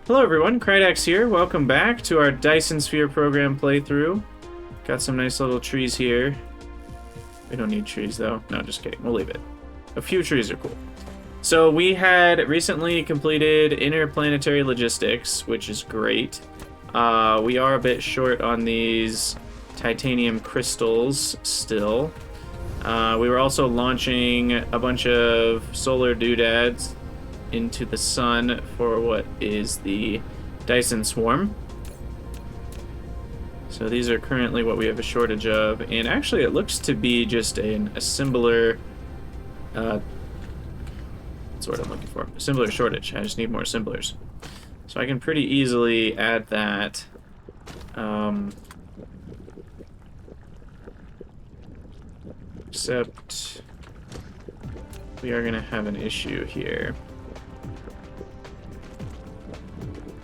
Hello everyone, Krydax here. Welcome back to our Dyson Sphere program playthrough. Got some nice little trees here. We don't need trees though. No, just kidding. We'll leave it. A few trees are cool. So we had recently completed interplanetary logistics, which is great. We are a bit short on these titanium crystals still. We were also launching a bunch of solar doodads into the sun for what is the Dyson swarm. So these are currently what we have a shortage of, and actually it looks to be just an assembler. That's what I'm looking for. Assembler shortage. I just need more assemblers. So I can pretty easily add that. Except we are going to have an issue here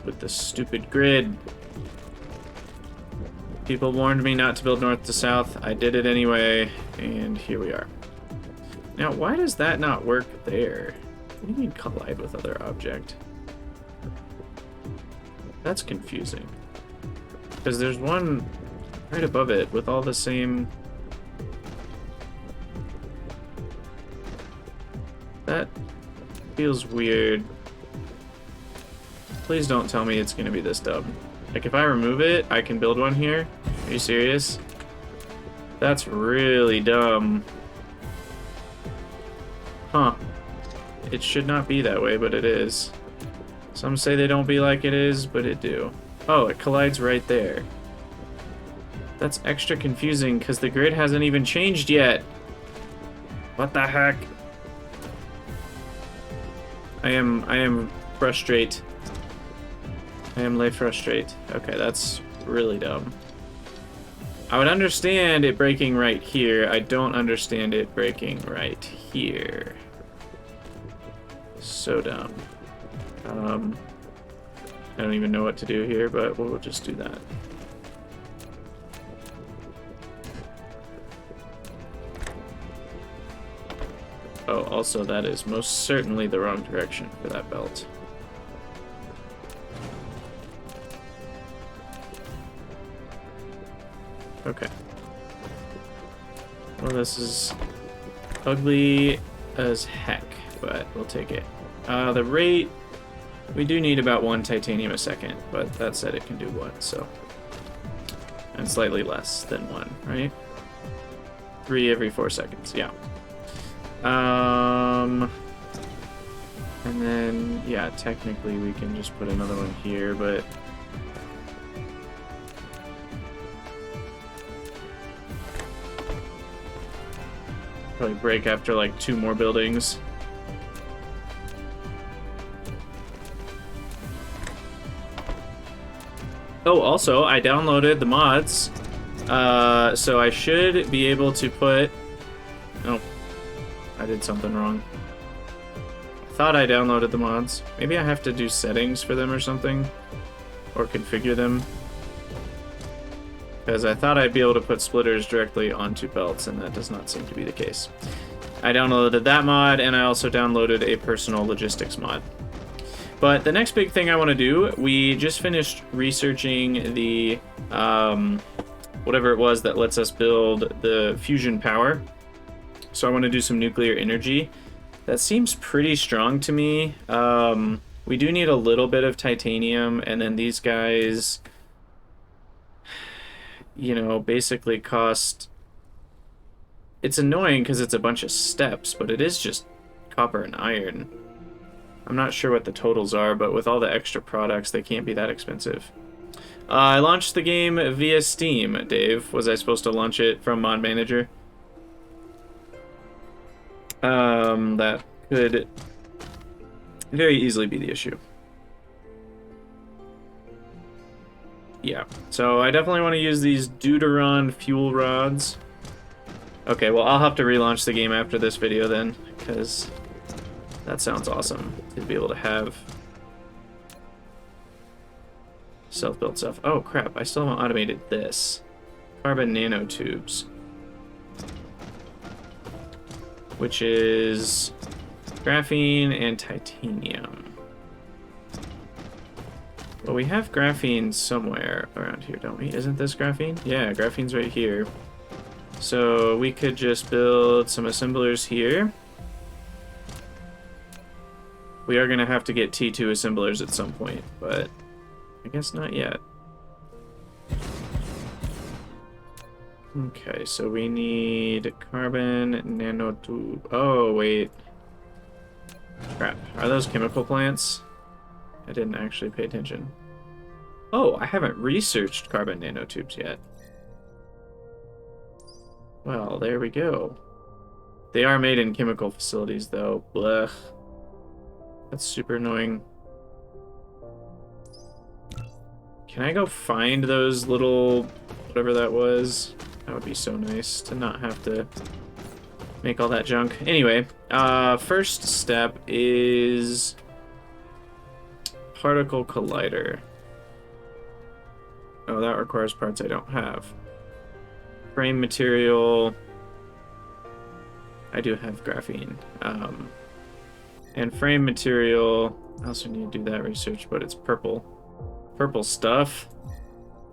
with the stupid grid. People warned me not to build north to south. I did it anyway, and here we are. Now, why does that not work there? What do you mean collide with other object? That's confusing. Because there's one right above it with all the same... That feels weird. Please don't tell me it's going to be this dumb. Like, if I remove it, I can build one here? Are you serious? That's really dumb. Huh. It should not be that way, but it is. Some say they don't be like it is, but it do. Oh, it collides right there. That's extra confusing, because the grid hasn't even changed yet. What the heck? I am frustrated. I am late frustrate. Okay, that's really dumb. I would understand it breaking right here. I don't understand it breaking right here. So dumb. I don't even know what to do here, but we'll just do that. Oh, also that is most certainly the wrong direction for that belt. Okay. Well, this is ugly as heck, but we'll take it. The rate, we do need about 1 titanium a second, but that said it can do 1, so. And slightly less than 1, right? 3 every 4 seconds, yeah. And then, yeah, technically we can just put another one here, but... Probably break after like 2 more buildings. Oh, also, I downloaded the mods. So I should be able to put... Oh, I did something wrong. I thought I downloaded the mods. Maybe I have to do settings for them or something. Or configure them. Because I thought I'd be able to put splitters directly onto belts, and that does not seem to be the case. I downloaded that mod, and I also downloaded a personal logistics mod. But the next big thing I want to do, we just finished researching the, whatever it was that lets us build the fusion power. So I want to do some nuclear energy. That seems pretty strong to me. We do need a little bit of titanium, and then these guys... you know, basically cost... It's annoying because it's a bunch of steps, but it is just copper and iron. I'm not sure what the totals are, but with all the extra products, they can't be that expensive. I launched the game via Steam, Dave. Was I supposed to launch it from Mod Manager? That could very easily be the issue. Yeah, so I definitely want to use these Deuteron fuel rods. Okay, well, I'll have to relaunch the game after this video then, because that sounds awesome to be able to have self-built stuff. Oh, crap, I still haven't automated this. Carbon nanotubes. Which is graphene and titanium. Well, we have graphene somewhere around here, don't we? Isn't this graphene? Yeah, graphene's right here. So we could just build some assemblers here. We are going to have to get T2 assemblers at some point, but I guess not yet. Okay, so we need carbon nanotube. Oh, wait. Crap. Are those chemical plants? I didn't actually pay attention. Oh, I haven't researched carbon nanotubes yet. Well, there we go. They are made in chemical facilities, though. Blech. That's super annoying. Can I go find those little... whatever that was? That would be so nice to not have to make all that junk. Anyway, first step is... particle collider. Oh, that requires parts I don't have. Frame material. I do have graphene. And frame material. I also need to do that research, but it's purple. Purple stuff.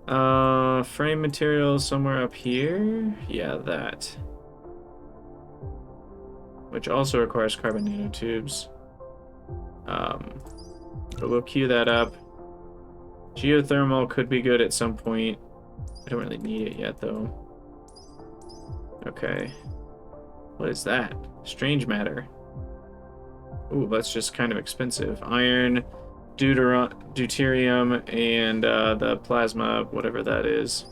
Frame material somewhere up here. Yeah, that. Which also requires carbon nanotubes. But we'll queue that up. Geothermal could be good at some point. I don't really need it yet, though. Okay. What is that? Strange matter. Ooh, that's just kind of expensive. Iron, deuterium, and the plasma, whatever that is.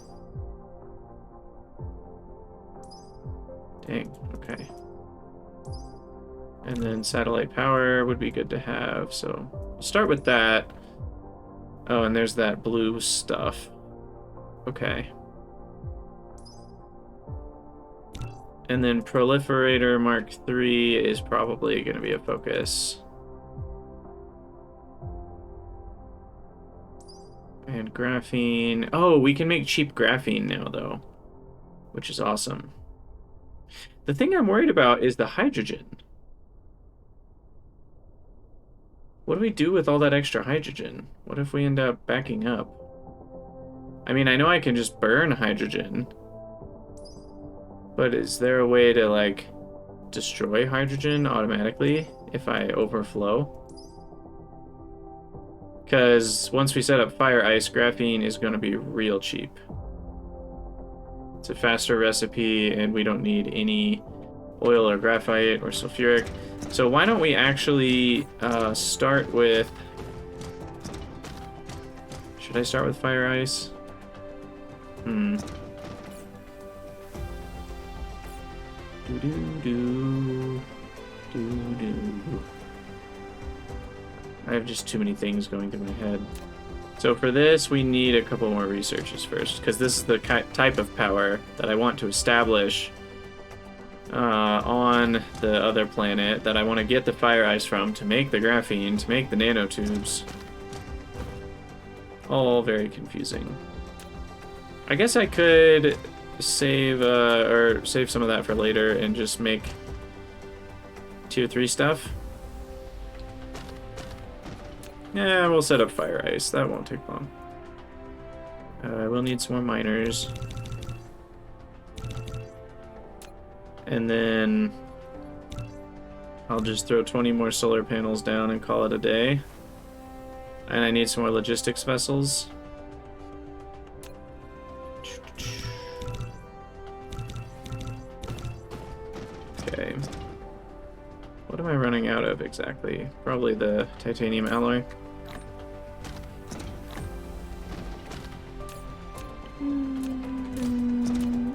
Dang, okay. And then satellite power would be good to have, so we'll start with that. Oh, and there's that blue stuff. Okay. And then Proliferator Mark III is probably going to be a focus. And graphene. Oh, we can make cheap graphene now, though, which is awesome. The thing I'm worried about is the hydrogen. What do we do with all that extra hydrogen? What if we end up backing up? I mean, I know I can just burn hydrogen. But is there a way to, like, destroy hydrogen automatically if I overflow? Because once we set up fire ice, graphene is going to be real cheap. It's a faster recipe, and we don't need any oil or graphite or sulfuric. So why don't we actually start with... Should I start with fire ice? I have just too many things going through my head. So for this, we need a couple more researches first, because this is the type of power that I want to establish on the other planet that I want to get the fire ice from to make the graphene, to make the nanotubes. All very confusing. I guess I could save some of that for later and just make tier 3 stuff. Yeah, we'll set up fire ice. That won't take long. We'll need some more miners. And then I'll just throw 20 more solar panels down and call it a day. And I need some more logistics vessels. Okay. What am I running out of exactly? Probably the titanium alloy.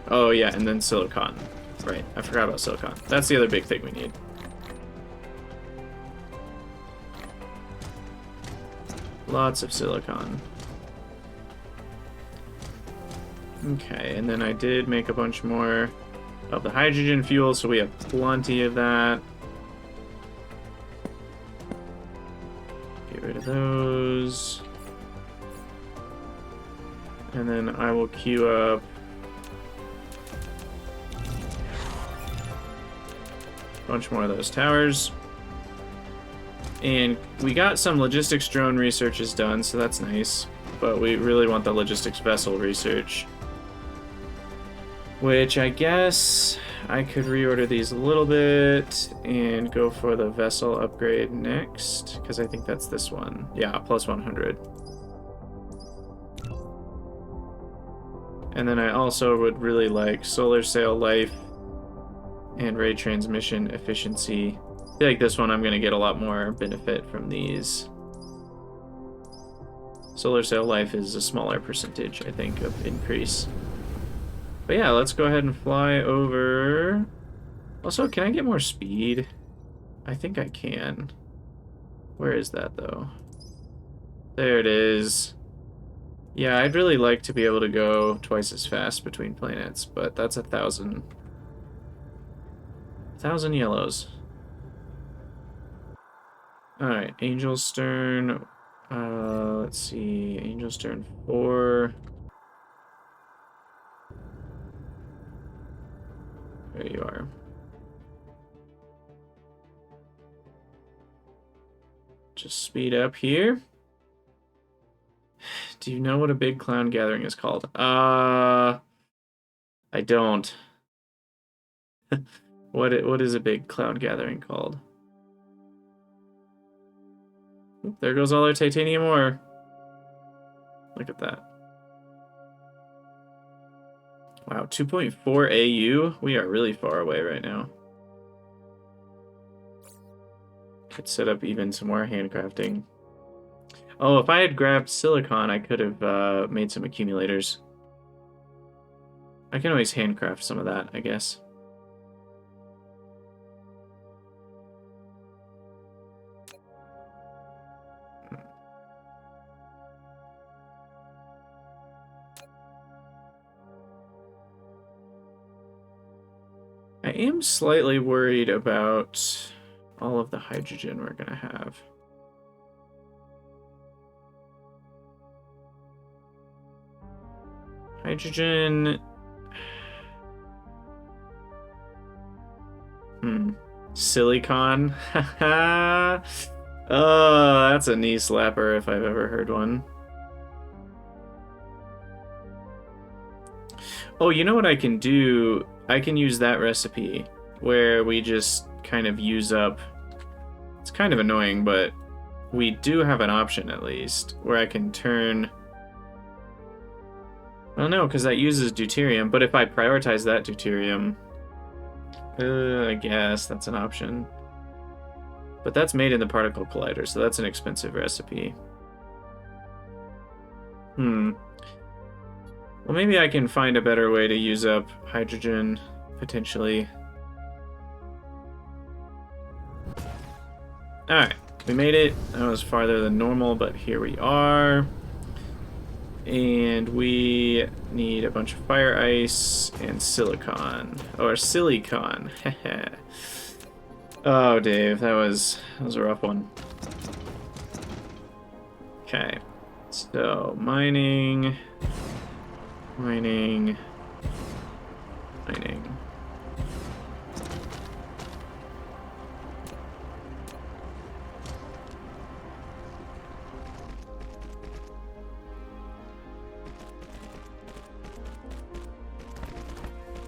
Oh yeah, and then silicon. Right, I forgot about silicon. That's the other big thing we need. Lots of silicon. Okay, and then I did make a bunch more of the hydrogen fuel, so we have plenty of that. Get rid of those. And then I will queue up a bunch more of those towers. And we got some logistics drone researches done, so that's nice. But we really want the logistics vessel research. Which I guess I could reorder these a little bit and go for the vessel upgrade next, because I think that's this one. Yeah, plus 100. And then I also would really like solar sail life and ray transmission efficiency. I feel like this one I'm going to get a lot more benefit from these. Solar sail life is a smaller percentage, I think, of increase. But yeah, let's go ahead and fly over. Also, can I get more speed? I think I can. Where is that, though? There it is. Yeah, I'd really like to be able to go twice as fast between planets, but that's 1,000. 1,000 yellows. Alright, Angel Stern. Let's see. Angel Stern 4. There you are. Just speed up here. Do you know what a big clown gathering is called? I don't. What is a big clown gathering called? Oop, there goes all our titanium ore. Look at that. Wow, 2.4 AU? We are really far away right now. Could set up even some more handcrafting. Oh, if I had grabbed silicon, I could have made some accumulators. I can always handcraft some of that, I guess. I am slightly worried about all of the hydrogen we're gonna have. Hydrogen... Silicon. Haha. Oh, that's a knee slapper if I've ever heard one. Oh, you know what I can do? I can use that recipe where we just kind of use up... It's kind of annoying, but we do have an option at least where I can turn... Well, no, because that uses deuterium, but if I prioritize that deuterium... I guess that's an option. But that's made in the particle collider, so that's an expensive recipe. Well, maybe I can find a better way to use up hydrogen, potentially. Alright, we made it. That was farther than normal, but here we are. And we need a bunch of fire ice and silicon. Or silicon. Oh, Dave, that was a rough one. Okay. So, mining. Mining. Mining.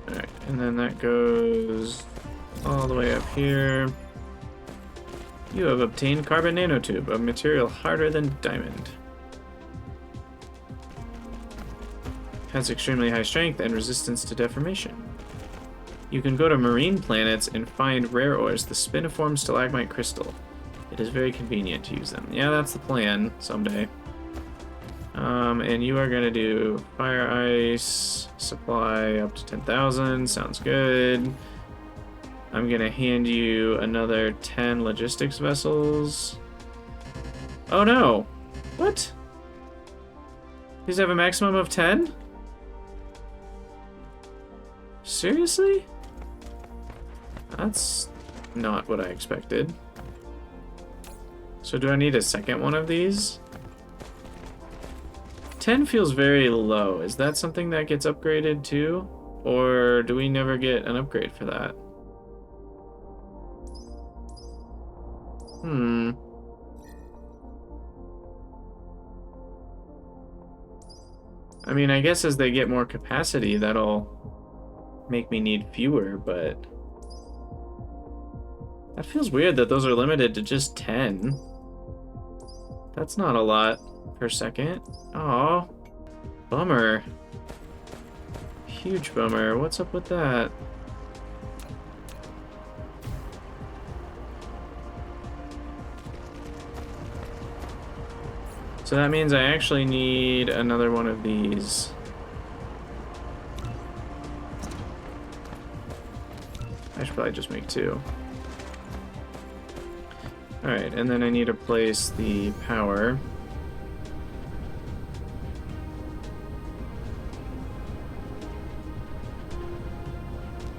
Alright, and then that goes all the way up here. You have obtained carbon nanotube, a material harder than diamond. Has extremely high strength and resistance to deformation. You can go to marine planets and find rare ores, the spiniform stalagmite crystal. It is very convenient to use them. Yeah, that's the plan someday. And you are gonna do fire ice supply up to 10,000. Sounds good. I'm gonna hand you another 10 logistics vessels. Oh no! What? These have a maximum of 10? Seriously? That's not what I expected. So do I need a second one of these? 10 feels very low. Is that something that gets upgraded too? Or do we never get an upgrade for that? I mean, I guess as they get more capacity, that'll make me need fewer, but... That feels weird that those are limited to just 10. That's not a lot per second. Oh, bummer. Huge bummer. What's up with that? So that means I actually need another one of these. I should probably just make 2. Alright, and then I need to place the power.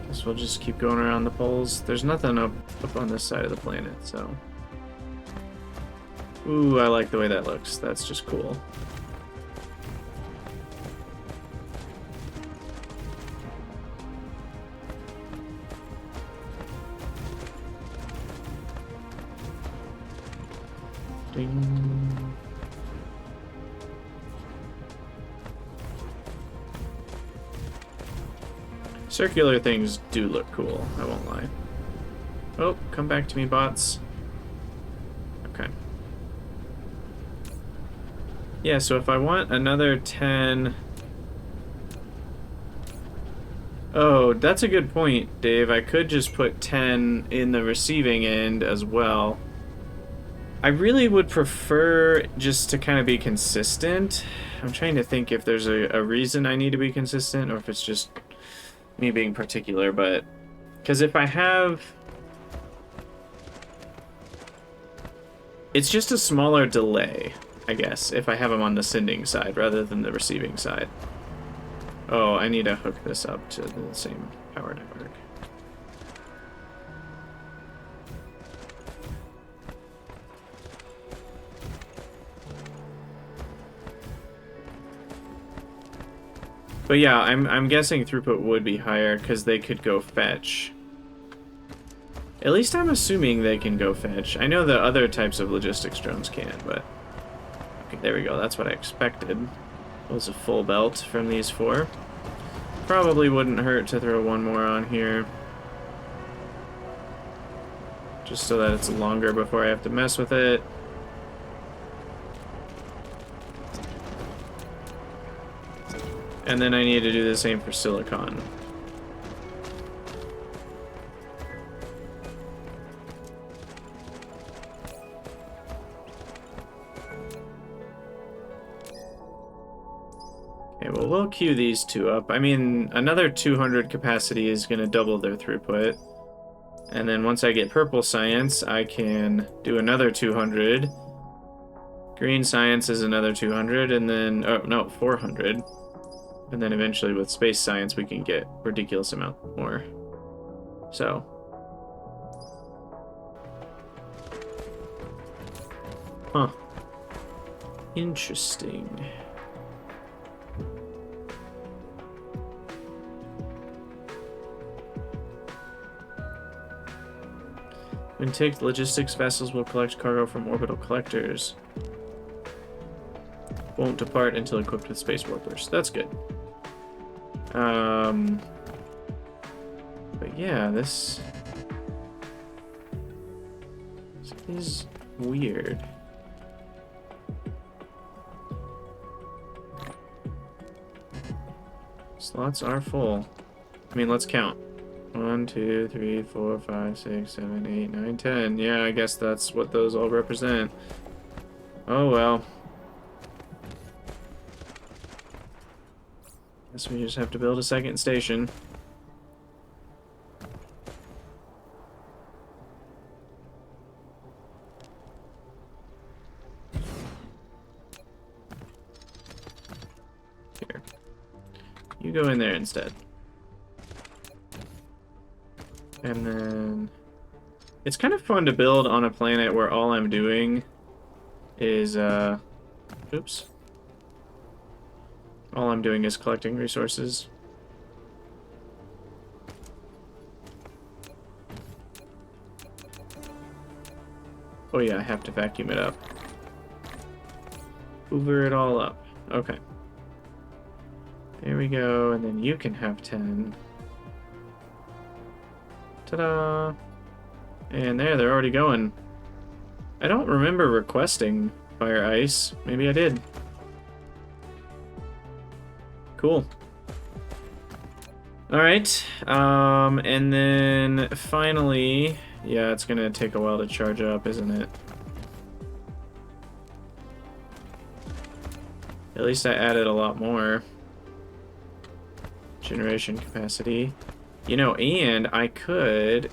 Guess we'll just keep going around the poles. There's nothing up on this side of the planet, so... Ooh, I like the way that looks. That's just cool. Ding. Circular things do look cool, I won't lie. Oh, come back to me, bots. Okay. Yeah, so if I want another 10... Oh, that's a good point, Dave. I could just put 10 in the receiving end as well. I really would prefer just to kind of be consistent. I'm trying to think if there's a reason I need to be consistent or if it's just me being particular, but... Because if I have... It's just a smaller delay, I guess, if I have them on the sending side rather than the receiving side. Oh, I need to hook this up to the same power network. But yeah, I'm guessing throughput would be higher because they could go fetch. At least I'm assuming they can go fetch. I know the other types of logistics drones can, but... Okay, there we go. That's what I expected. Was a full belt from these 4. Probably wouldn't hurt to throw one more on here. Just so that it's longer before I have to mess with it. And then I need to do the same for silicon. Okay, well, we'll queue these 2 up. I mean, another 200 capacity is going to double their throughput. And then once I get purple science, I can do another 200. Green science is another 200, and then... Oh, no, 400. And then eventually with space science, we can get ridiculous amount more. So. Huh. Interesting. When ticked, logistics vessels will collect cargo from orbital collectors. Won't depart until equipped with space warpers. That's good. But yeah, this is weird. Slots are full. I mean, let's count. 1, 2, 3, 4, 5, 6, 7, 8, 9, 10. Yeah, I guess that's what those all represent. Oh well. Guess we just have to build a second station. Here. You go in there instead. And then... It's kind of fun to build on a planet where all I'm doing is, oops. All I'm doing is collecting resources. Oh yeah, I have to vacuum it up. Hoover it all up. Okay. There we go, and then you can have 10. Ta-da! And there, they're already going. I don't remember requesting fire ice. Maybe I did. Cool. Alright, and then finally, yeah, it's gonna take a while to charge up, isn't it? At least I added a lot more generation capacity. You know, and I could...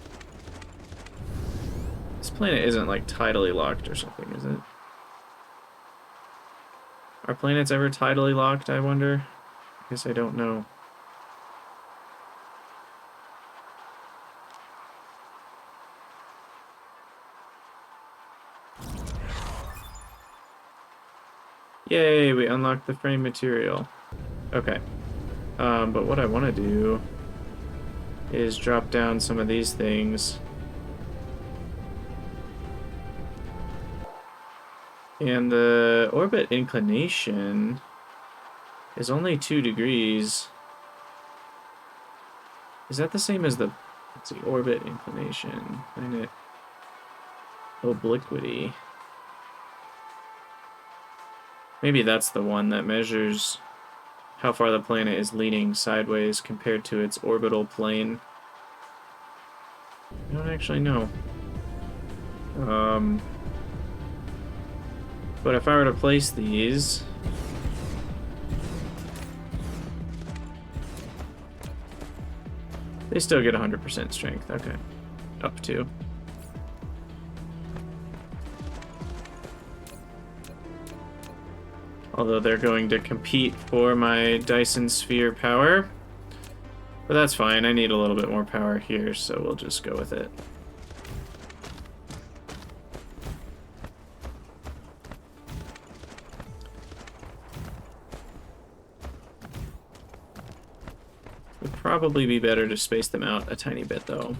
This planet isn't, like, tidally locked or something, is it? Are planets ever tidally locked, I wonder? I guess I don't know. Yay, we unlocked the frame material. Okay. But what I want to do is drop down some of these things. And the orbit inclination is only 2 degrees. Is that the same as the, let's see, orbit inclination? Planet obliquity. Maybe that's the one that measures how far the planet is leaning sideways compared to its orbital plane. I don't actually know. But if I were to place these... They still get 100% strength, okay. Up to. Although they're going to compete for my Dyson sphere power. But that's fine, I need a little bit more power here, so we'll just go with it. Would probably be better to space them out a tiny bit, though.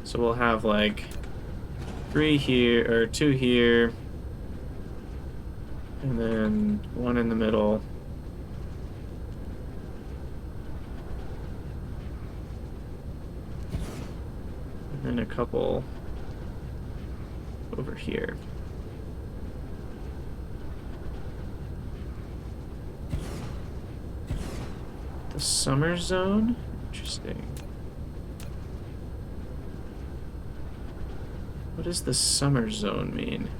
So we'll have like 3 here, or 2 here. And then 1 in the middle. And then a couple over here. The summer zone? Interesting. What does the summer zone mean?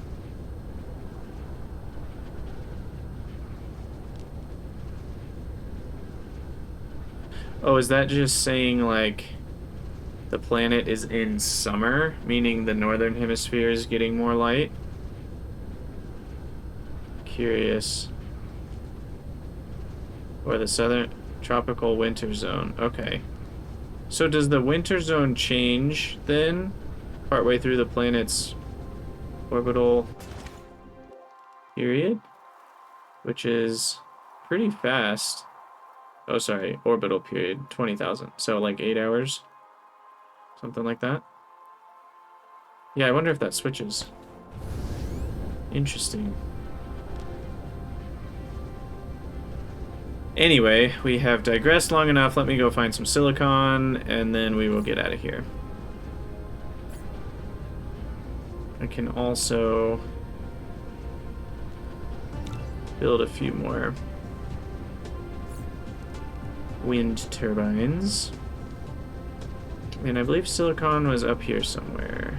Oh, is that just saying, like, the planet is in summer, meaning the northern hemisphere is getting more light? Curious. Or the southern tropical winter zone. Okay. So does the winter zone change, then, partway through the planet's orbital period? Which is pretty fast. Oh, sorry, orbital period, 20,000. So like 8 hours? Something like that? Yeah, I wonder if that switches. Interesting. Anyway, we have digressed long enough. Let me go find some silicon, and then we will get out of here. I can also build a few more wind turbines. And I believe silicon was up here somewhere.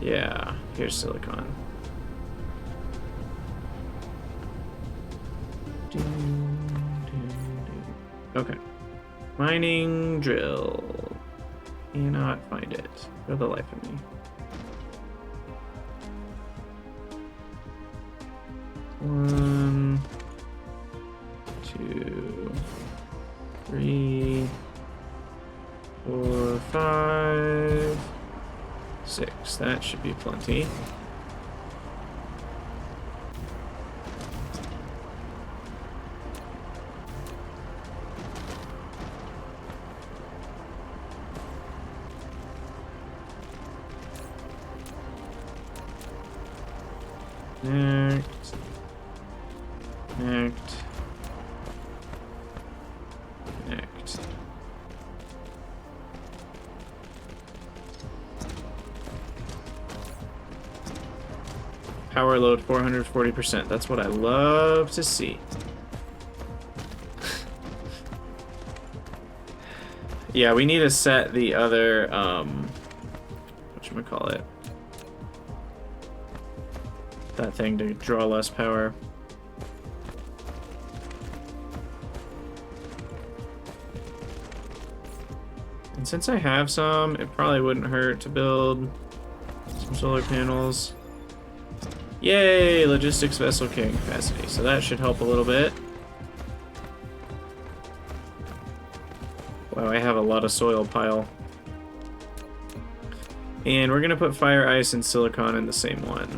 Yeah, here's silicon. Okay. Mining drill. Cannot find it for the life of me. 1, 2, 3, 4, 5, 6. That should be plenty. Connect. Connect. power load 440%. That's what I love to see. Yeah, we need to set the other, whatchamacallit? That thing to draw less power. And since I have some, it probably wouldn't hurt to build some solar panels. Yay! Logistics vessel carrying capacity. So that should help a little bit. Wow, I have a lot of soil pile. And we're gonna put fire, ice, and silicon in the same one.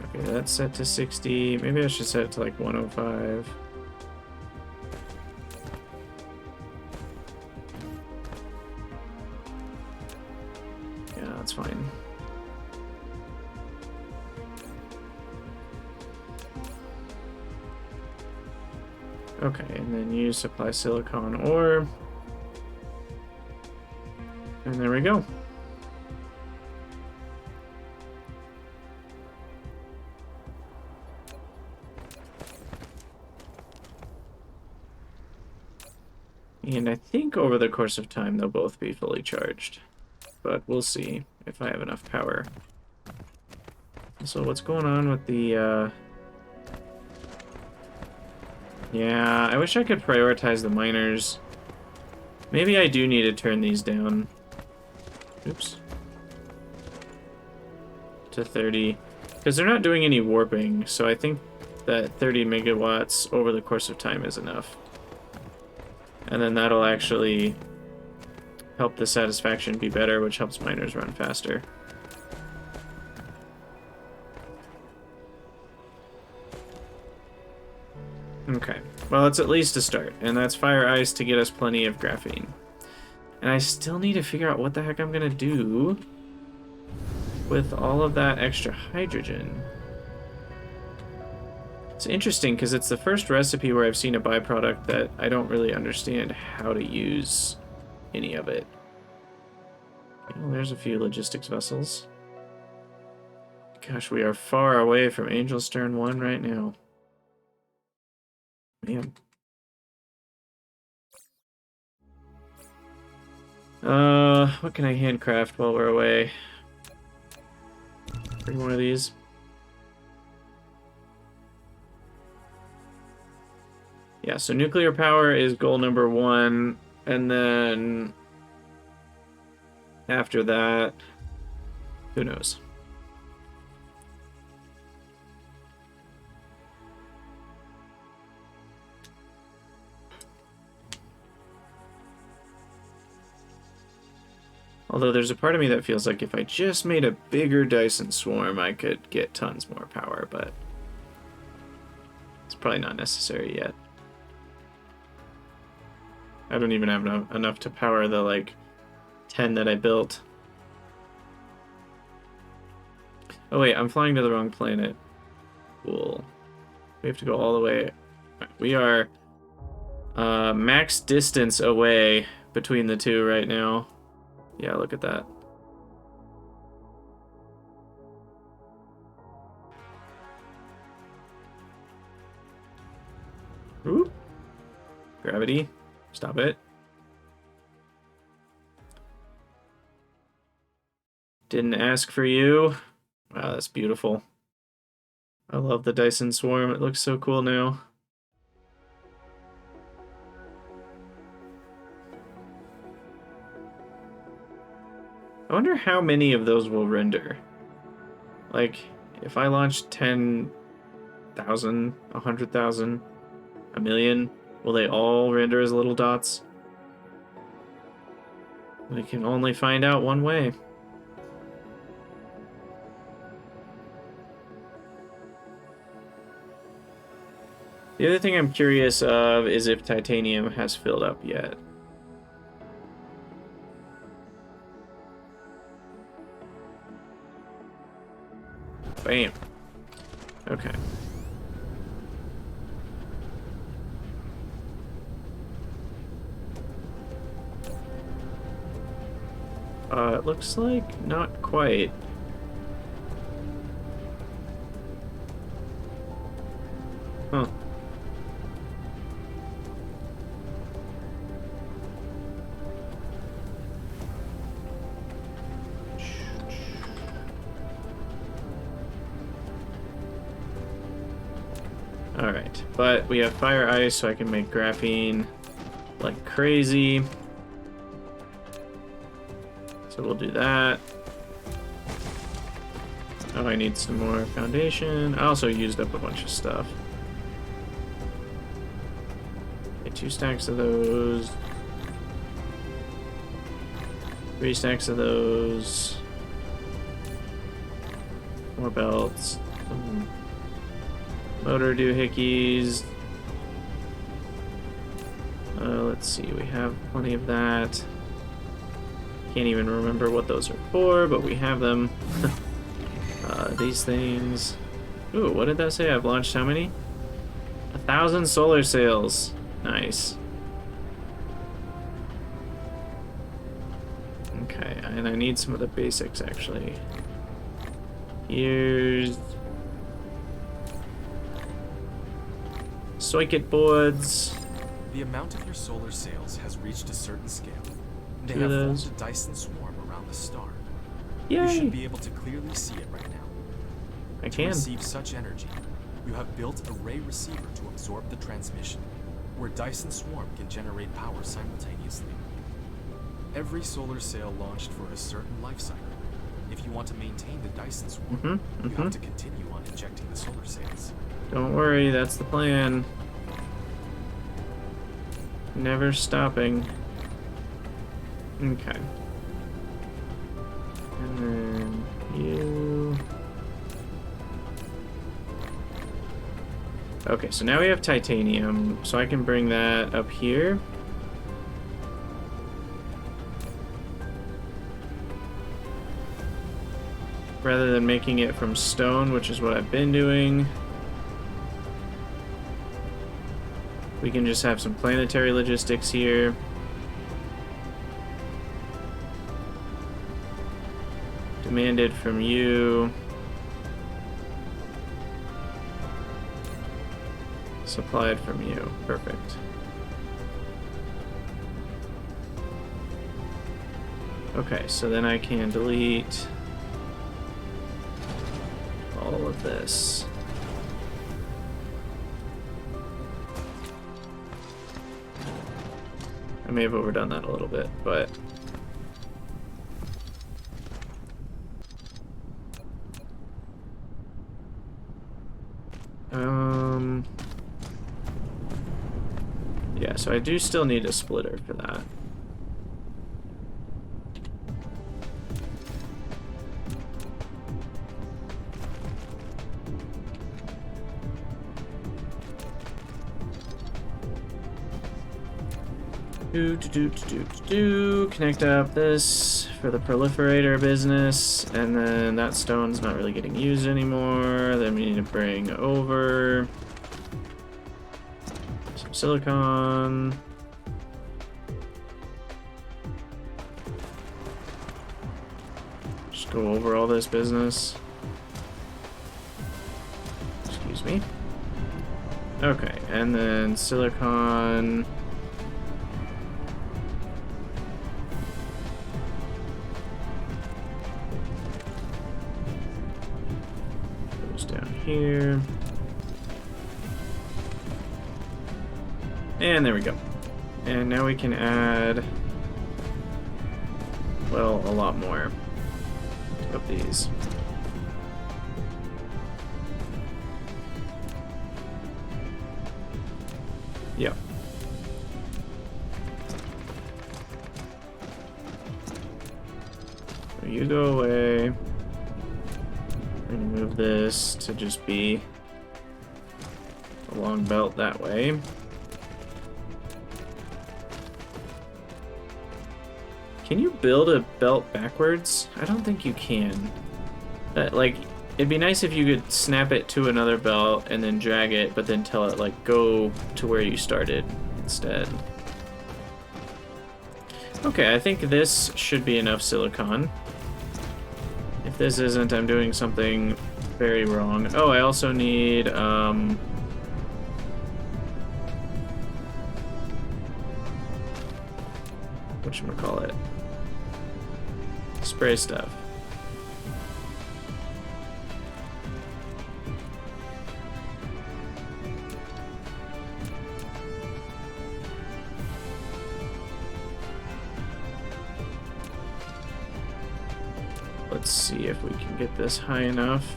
Okay, that's set to 60. Maybe I should set it to like 105. Yeah, that's fine. Okay, and then use supply silicon ore. And there we go. And I think over the course of time they'll both be fully charged. But we'll see if I have enough power. So what's going on with the, Yeah, I wish I could prioritize the miners. Maybe I do need to turn these down. Oops. To 30. Because they're not doing any warping, so I think that 30 megawatts over the course of time is enough. And then that'll actually help the satisfaction be better, which helps miners run faster. Okay, well, it's at least a start, and that's fire ice to get us plenty of graphene. And I still need to figure out what the heck I'm gonna do with all of that extra hydrogen. It's interesting, because it's the first recipe where I've seen a byproduct that I don't really understand how to use any of it. Oh, there's a few logistics vessels. Gosh, we are far away from Angel Stern 1 right now. Man. What can I handcraft while we're away? Bring one of these. Yeah, so nuclear power is goal number 1, and then after that, who knows? Although there's a part of me that feels like if I just made a bigger Dyson swarm, I could get tons more power, but it's probably not necessary yet. I don't even have enough to power the, like, 10 that I built. Oh wait, I'm flying to the wrong planet. Cool. We have to go all the way. We are max distance away between the two right now. Yeah, look at that. Ooh. Gravity. Stop it. Didn't ask for you. Wow, that's beautiful. I love the Dyson swarm. It looks so cool now. I wonder how many of those will render. Like, if I launch 10,000, 100,000, a million, will they all render as little dots? We can only find out one way. The other thing I'm curious of is if titanium has filled up yet. Bam. Okay. It looks like not quite. Huh. Alright, but we have fire ice, so I can make graphene like crazy. So we'll do that. Oh, I need some more foundation. I also used up a bunch of stuff. Okay, 2 stacks of those. 3 stacks of those. More belts. Motor doohickeys. Let's see, we have plenty of that. Can't even remember what those are for, but we have them. These things. Ooh, what did that say? I've launched how many? 1,000 solar sails. Nice. Okay, and I need some of the basics actually. Here's circuit boards. The amount of your solar sails has reached a certain scale. They Look have at formed those. a Dyson swarm around the star. Yay! You should be able to clearly see it right now. I To can. receive such energy, you have built a ray receiver to absorb the transmission, where Dyson swarm can generate power simultaneously. Every solar sail launched for a certain life cycle. If you want to maintain the Dyson swarm, you have to continue on injecting the solar sails. Don't worry, that's the plan. Never stopping. Okay. And then you. Okay, so now we have titanium, so I can bring that up here. Rather than making it from stone, which is what I've been doing. We can just have some planetary logistics here. Demanded from you. Supplied from you. Perfect. Okay, so then I can delete all of this. I may have overdone that a little bit, but yeah, so I do still need a splitter for that. Connect up this for the proliferator business, and then that stone's not really getting used anymore. Then we need to bring over some silicon. Just go over all this business. Excuse me. Okay, and then silicon. Down here. And there we go. And now we can add, well, a lot more of these. Yep. So you go away. And move this to just be a long belt that way. Can you build a belt backwards? I don't think you can. Like, it'd be nice if you could snap it to another belt and then drag it, but then tell it, like, go to where you started instead. Okay, I think this should be enough silicon. If this isn't, I'm doing something very wrong. Oh, I also need, whatchamacallit? Spray stuff. Let's see if we can get this high enough.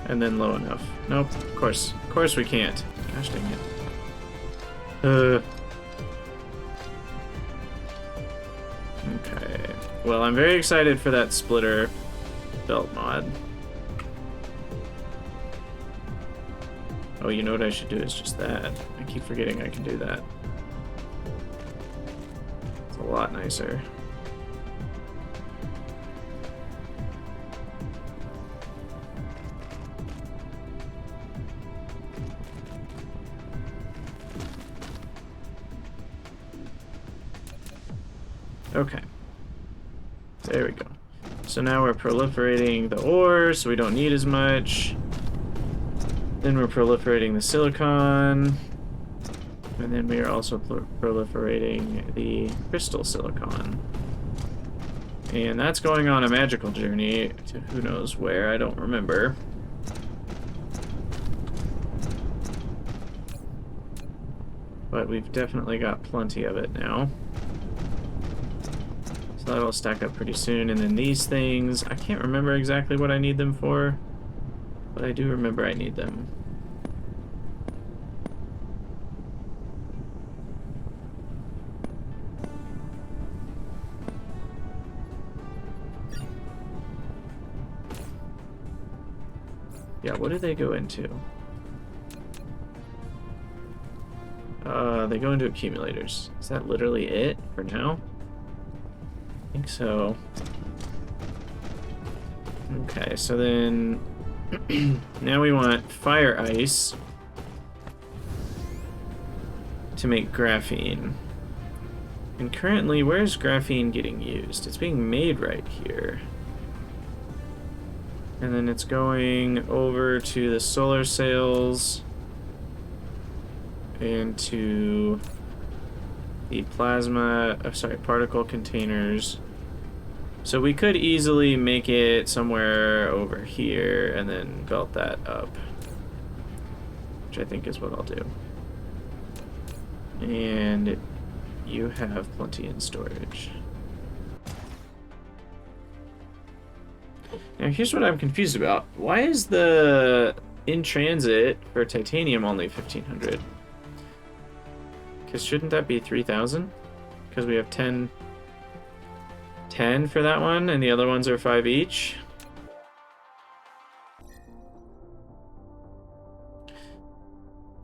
And then low enough. Nope, of course we can't. Gosh dang it. Okay. Well, I'm very excited for that splitter belt mod. Oh, you know what I should do is just that. I keep forgetting I can do that. It's a lot nicer. Okay. There we go. So now we're proliferating the ore, so we don't need as much. Then we're proliferating the silicon. And then we are also proliferating the crystal silicon. And that's going on a magical journey to who knows where, I don't remember. But we've definitely got plenty of it now. So that'll stack up pretty soon. And then these things, I can't remember exactly what I need them for, but I do remember I need them. Yeah, what do they go into? They go into accumulators. Is that literally it for now? I think so. Okay, so then now we want fire ice to make graphene. And currently, where's graphene getting used? It's being made right here. And then it's going over to the solar sails and to the plasma, particle containers. So we could easily make it somewhere over here and then belt that up, which I think is what I'll do. And you have plenty in storage. Now here's what I'm confused about. Why is the in transit for titanium only 1500? Because shouldn't that be 3000? Because we have 10 for that one, and the other ones are 5 each.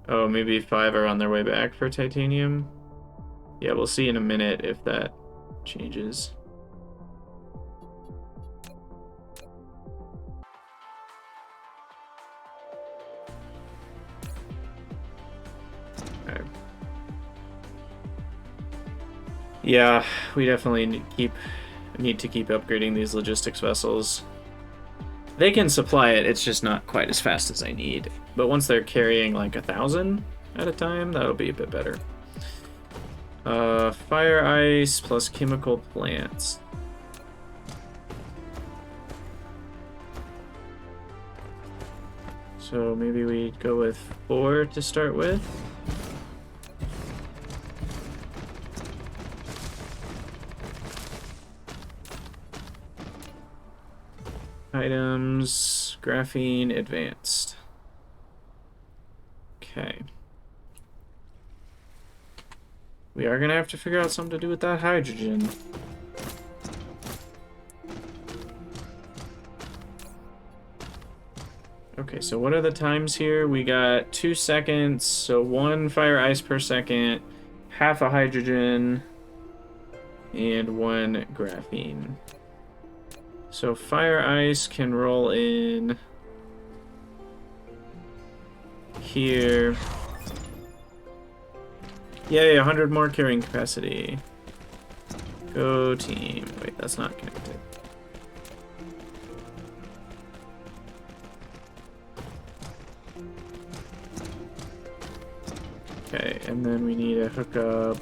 Oh, maybe 5 are on their way back for titanium. Yeah, we'll see in a minute if that changes. Okay. Yeah, we definitely need to keep upgrading these logistics vessels. They can supply it, it's just not quite as fast as I need. But once they're carrying like 1,000 at a time, that'll be a bit better. Fire ice plus chemical plants. So maybe we go with 4 to start with. Items, graphene, advanced. Okay. We are gonna have to figure out something to do with that hydrogen. Okay, so what are the times here? We got 2 seconds, so 1 fire ice per second, half a hydrogen, and 1 graphene. So fire ice can roll in here. Yay, 100 more carrying capacity. Go team. Wait, that's not connected. Okay, and then we need a hookup.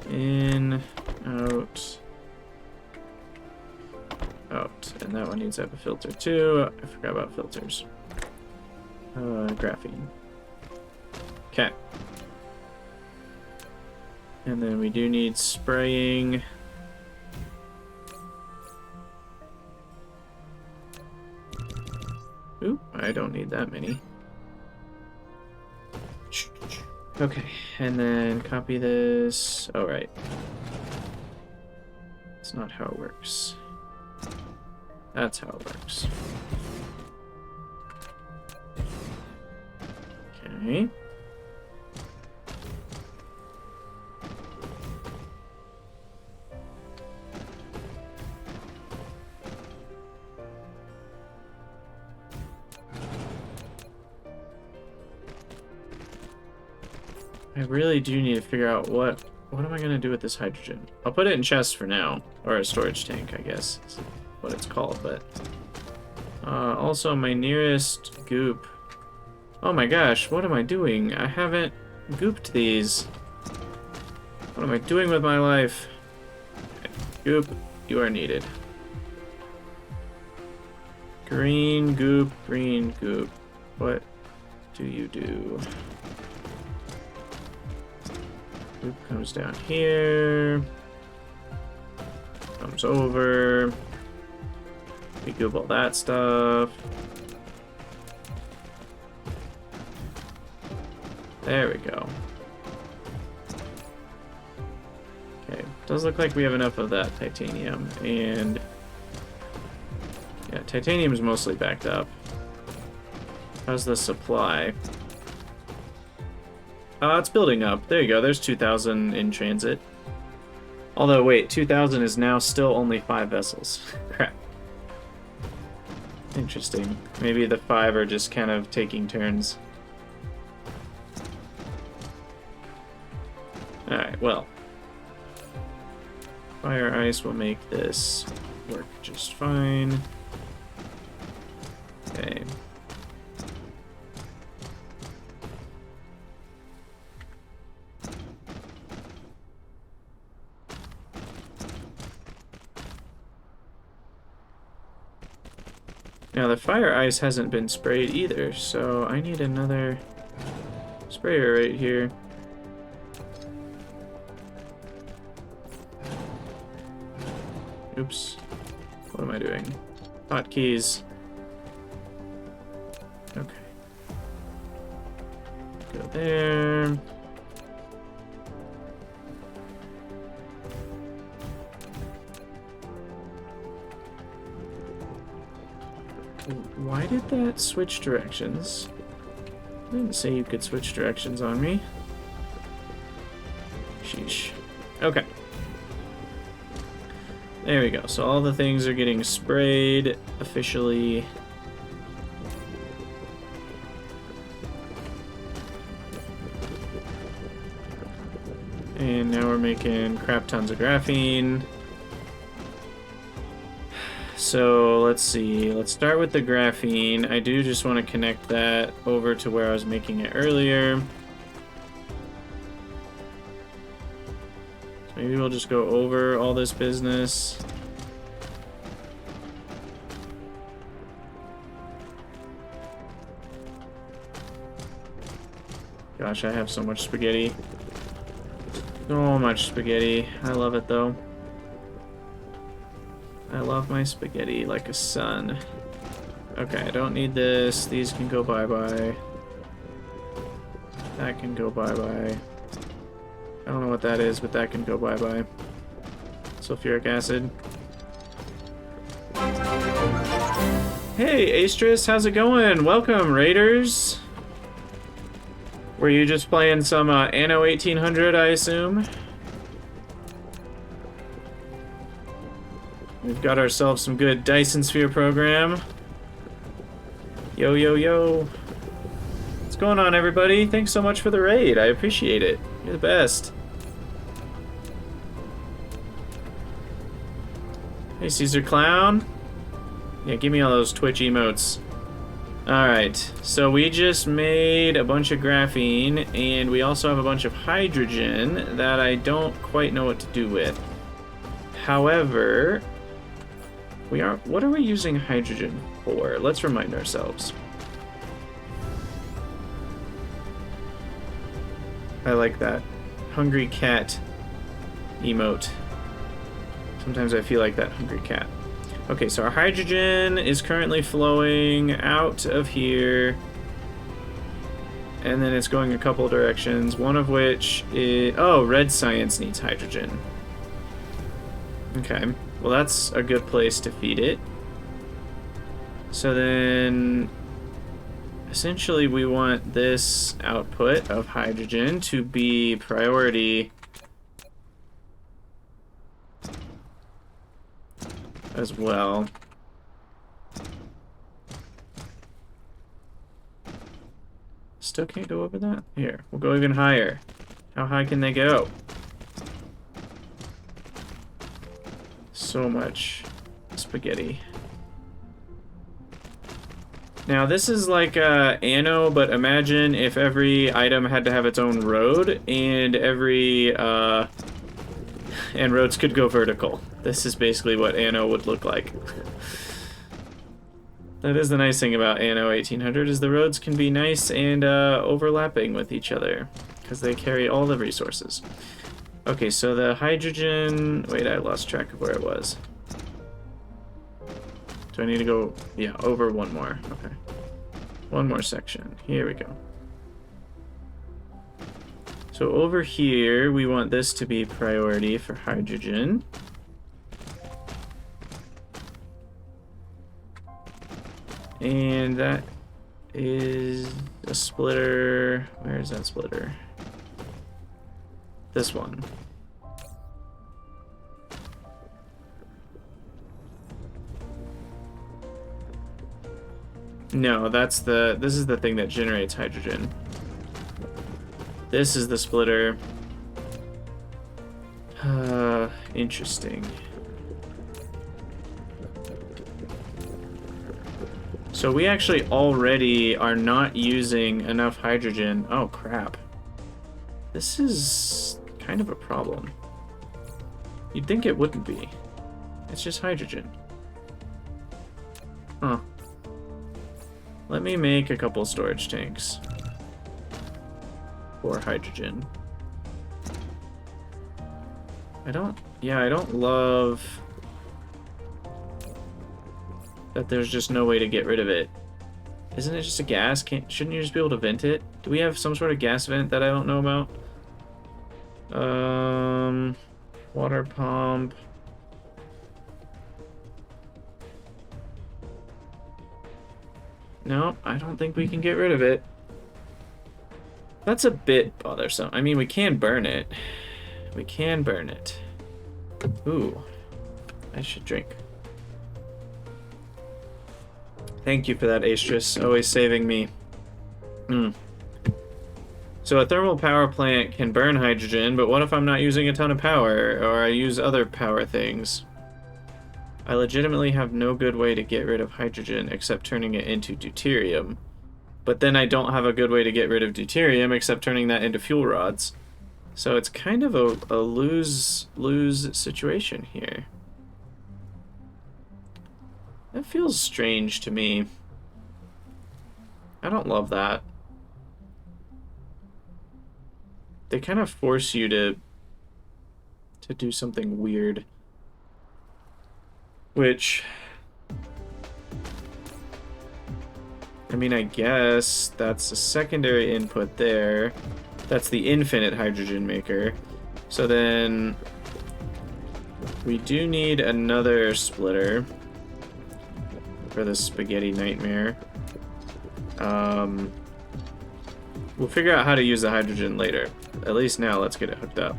In, out, out. And that one needs to have a filter too. I forgot about filters. Graphene. Okay. And then we do need spraying. Ooh, I don't need that many. Okay, and then copy this. Oh, right. That's not how it works. That's how it works. Okay. I really do need to figure out what am I gonna do with this hydrogen? I'll put it in chests for now, or a storage tank, I guess is what it's called. But also my nearest goop. Oh my gosh, what am I doing? I haven't gooped these. What am I doing with my life? Okay. Goop, you are needed. Green goop, green goop. What do you do? Goop comes down here. Comes over. We goop all that stuff. There we go. Okay, does look like we have enough of that titanium, and yeah, titanium is mostly backed up. How's the supply? It's building up. There you go, there's 2,000 in transit. Although, wait, 2,000 is now still only 5 vessels. Crap. Interesting. Maybe the 5 are just kind of taking turns. Alright, well. Fire ice will make this work just fine. Okay. Now the fire ice hasn't been sprayed either, so I need another sprayer right here. Oops. What am I doing? Hotkeys. Okay. Go there. Why did that switch directions? I didn't say you could switch directions on me. Sheesh. Okay. There we go. So all the things are getting sprayed officially. And now we're making crap tons of graphene. So let's see. Let's start with the graphene. I do just want to connect that over to where I was making it earlier. Maybe we'll just go over all this business. Gosh, I have so much spaghetti. So much spaghetti. I love it though. I love my spaghetti like a son. Okay, I don't need this. These can go bye-bye. That can go bye-bye. I don't know what that is, but that can go bye-bye. Sulfuric acid. Hey, Astris, how's it going? Welcome, Raiders. Were you just playing some Anno 1800, I assume? We've got ourselves some good Dyson Sphere program. Yo, yo, yo. What's going on, everybody? Thanks so much for the raid. I appreciate it. You're the best. Hey, Caesar Clown. Yeah, give me all those Twitch emotes. Alright, so we just made a bunch of graphene, and we also have a bunch of hydrogen that I don't quite know what to do with. However, what are we using hydrogen for? Let's remind ourselves. I like that. Hungry cat emote. Sometimes I feel like that hungry cat. Okay, so our hydrogen is currently flowing out of here. And then it's going a couple directions, one of which is... Oh, red science needs hydrogen. Okay, well that's a good place to feed it. So then... Essentially, we want this output of hydrogen to be priority as well. Still can't go over that? Here, we'll go even higher. How high can they go? So much spaghetti. Now this is like Anno, but imagine if every item had to have its own road, and and roads could go vertical. This is basically what Anno would look like. That is the nice thing about Anno 1800, is the roads can be nice and overlapping with each other, because they carry all the resources. Okay, so the hydrogen... Wait, I lost track of where it was. Do I need to go... Yeah, over one more. Okay. One more section. Here we go. So over here, we want this to be priority for hydrogen. And that is a splitter. Where is that splitter? This one. No, this is the thing that generates hydrogen. This is the splitter. Interesting. So we actually already are not using enough hydrogen. Oh, crap. This is kind of a problem. You'd think it wouldn't be. It's just hydrogen. Huh. Let me make a couple storage tanks for hydrogen. I don't love that there's just no way to get rid of it. Isn't it just a gas? Shouldn't you just be able to vent it? Do we have some sort of gas vent that I don't know about? Water pump. No, I don't think we can get rid of it. That's a bit bothersome. I mean, we can burn it. We can burn it. Ooh, I should drink. Thank you for that, Astrus. Always saving me. So a thermal power plant can burn hydrogen, but what if I'm not using a ton of power, or I use other power things? I legitimately have no good way to get rid of hydrogen except turning it into deuterium. But then I don't have a good way to get rid of deuterium except turning that into fuel rods. So it's kind of a lose-lose situation here. That feels strange to me. I don't love that. They kind of force you to do something weird. Which, I mean, I guess that's a secondary input there. That's the infinite hydrogen maker. So then we do need another splitter for the spaghetti nightmare. We'll figure out how to use the hydrogen later. At least now, let's get it hooked up.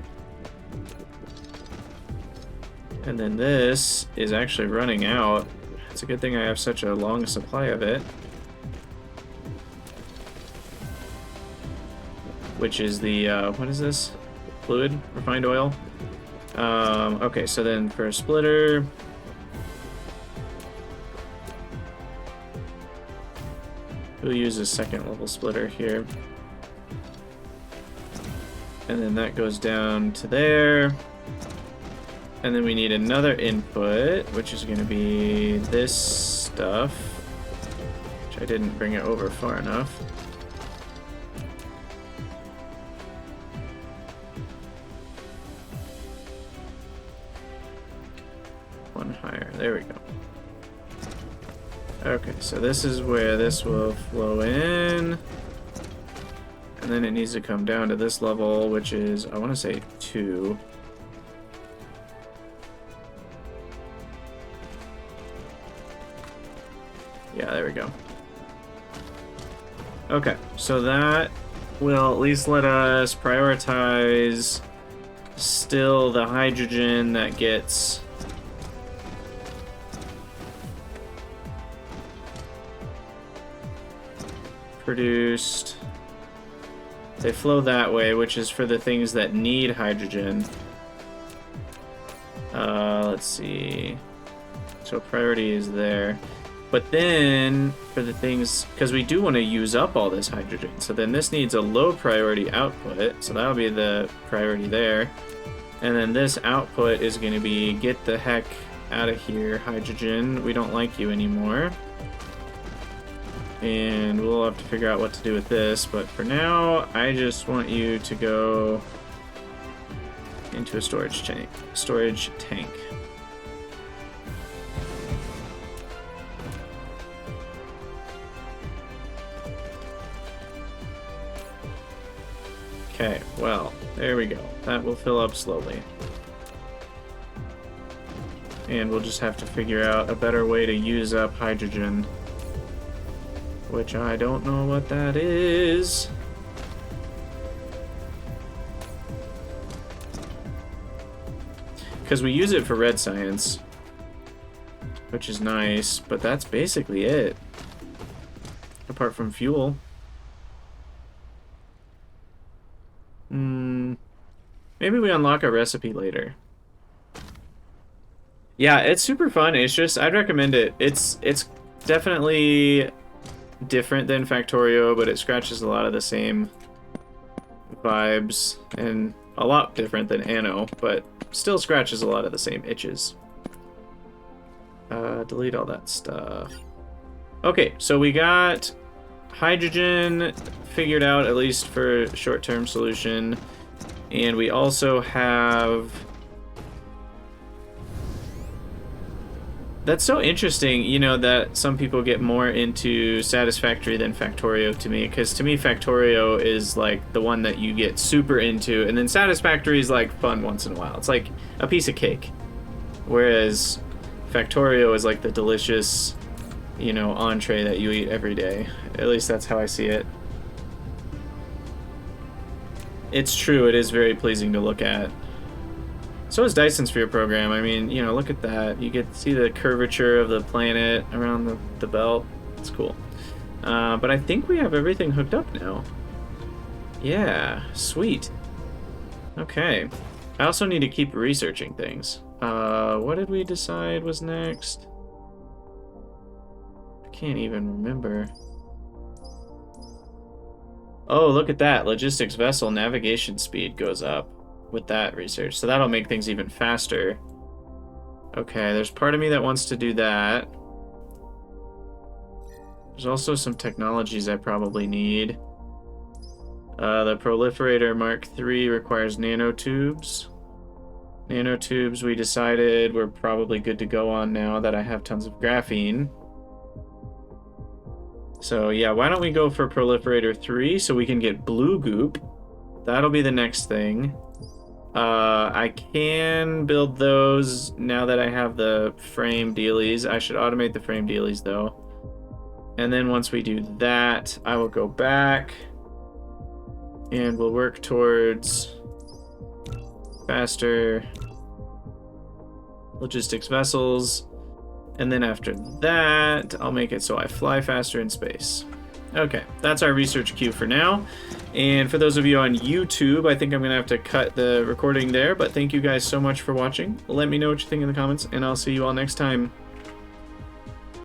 And then this is actually running out. It's a good thing I have such a long supply of it. which is the, what is this? Fluid? Refined oil? Okay, so then for a splitter... we'll use a second level splitter here. And then that goes down to there. And then we need another input, which is going to be this stuff. Which I didn't bring it over far enough. One higher. There we go. Okay, so this is where this will flow in. And then it needs to come down to this level, which is, I want to say 2. Yeah, there we go. Okay, so that will at least let us prioritize still the hydrogen that gets produced. They flow that way, which is for the things that need hydrogen. Let's see. So priority is there. But then, for the things, because we do want to use up all this hydrogen, so then this needs a low priority output, so that'll be the priority there. And then this output is going to be, get the heck out of here, hydrogen, we don't like you anymore. And we'll have to figure out what to do with this, but for now, I just want you to go into a storage tank. Okay, well, there we go. That will fill up slowly. And we'll just have to figure out a better way to use up hydrogen. Which I don't know what that is. Because we use it for red science. Which is nice, but that's basically it. Apart from fuel. Maybe we unlock a recipe later. Yeah, it's super fun. It's just, I'd recommend it. It's definitely different than Factorio, but it scratches a lot of the same vibes, and a lot different than Anno, but still scratches a lot of the same itches. Delete all that stuff. Okay, so we got hydrogen figured out, at least for short-term solution. And we also have... That's so interesting, you know, that some people get more into Satisfactory than Factorio to me, because to me Factorio is like the one that you get super into, and then Satisfactory is like fun once in a while. It's like a piece of cake. Whereas Factorio is like the delicious, you know, entree that you eat every day. At least that's how I see it. It's true, it is very pleasing to look at. So is Dyson Sphere program. I mean, you know, look at that. You get to see the curvature of the planet around the belt. It's cool. But I think we have everything hooked up now. Yeah, sweet. Okay. I also need to keep researching things. What did we decide was next? I can't even remember. Oh, look at that. Logistics vessel navigation speed goes up with that research. So that'll make things even faster. Okay, there's part of me that wants to do that. There's also some technologies I probably need. The Proliferator Mark III requires nanotubes. Nanotubes we decided we're probably good to go on now that I have tons of graphene. So yeah, why don't we go for Proliferator 3 so we can get blue goop. That'll be the next thing. I can build those now that I have the frame dealies. I should automate the frame dealies though. And then once we do that, I will go back and we'll work towards faster logistics vessels. And then after that, I'll make it so I fly faster in space. Okay, that's our research queue for now. And for those of you on YouTube, I think I'm going to have to cut the recording there. But thank you guys so much for watching. Let me know what you think in the comments, and I'll see you all next time.